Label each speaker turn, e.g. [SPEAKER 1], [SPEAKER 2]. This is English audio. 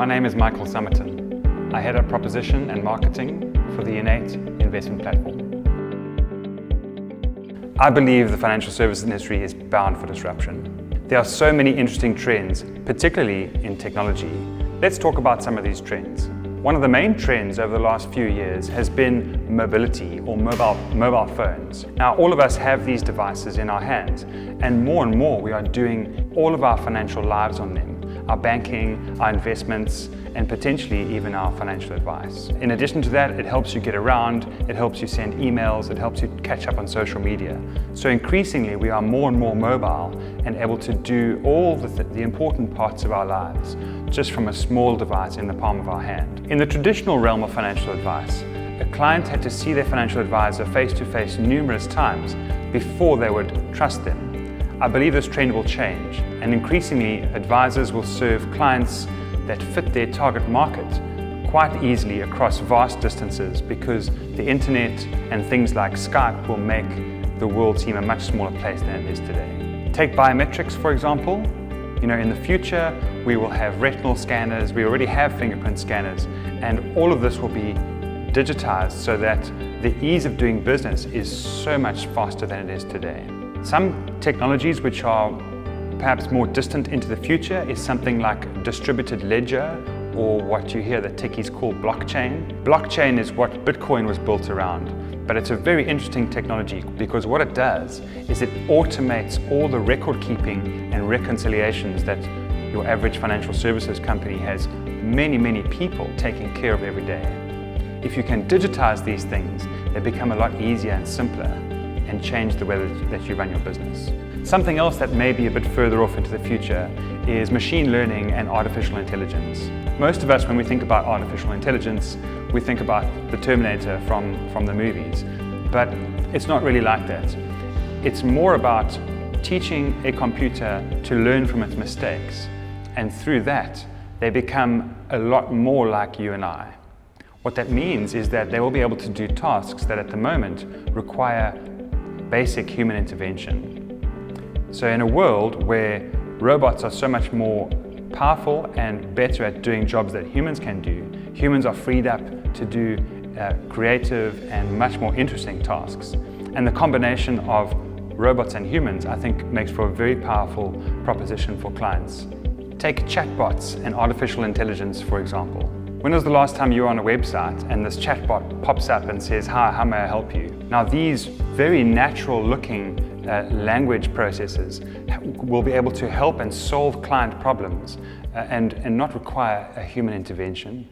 [SPEAKER 1] My name is Michael Summerton. I head up proposition and marketing for the Innate investment platform. I believe the financial services industry is bound for disruption. There are so many interesting trends, particularly in technology. Let's talk about some of these trends. One of the main trends over the last few years has been mobility or mobile phones. Now, all of us have these devices in our hands, and more we are doing all of our financial lives on them. Our banking, our investments, and potentially even our financial advice. In addition to that, it helps you get around, it helps you send emails, it helps you catch up on social media. So increasingly, we are more and more mobile and able to do all the important parts of our lives just from a small device in the palm of our hand. In the traditional realm of financial advice, a client had to see their financial advisor face-to-face numerous times before they would trust them. I believe this trend will change, and increasingly advisors will serve clients that fit their target market quite easily across vast distances, because the internet and things like Skype will make the world seem a much smaller place than it is today. Take biometrics, for example. In the future we will have retinal scanners, we already have fingerprint scanners, and all of this will be digitized so that the ease of doing business is so much faster than it is today. Some technologies which are perhaps more distant into the future is something like distributed ledger, or what you hear the techies call blockchain. Blockchain is what Bitcoin was built around, but it's a very interesting technology because what it does is it automates all the record keeping and reconciliations that your average financial services company has many people taking care of every day. If you can digitize these things, they become a lot easier and simpler and change the way that you run your business. Something else that may be a bit further off into the future is machine learning and artificial intelligence. Most of us, when we think about artificial intelligence, we think about the Terminator from the movies, but it's not really like that. It's more about teaching a computer to learn from its mistakes, and through that, they become a lot more like you and I. What that means is that they will be able to do tasks that at the moment require basic human intervention. So in a world where robots are so much more powerful and better at doing jobs that humans can do, humans are freed up to do creative and much more interesting tasks. And the combination of robots and humans, I think, makes for a very powerful proposition for clients. Take chatbots and artificial intelligence, for example. When was the last time you were on a website and this chatbot pops up and says, "Hi, how may I help you?" Now, these very natural looking language processes will be able to help and solve client problems and not require a human intervention.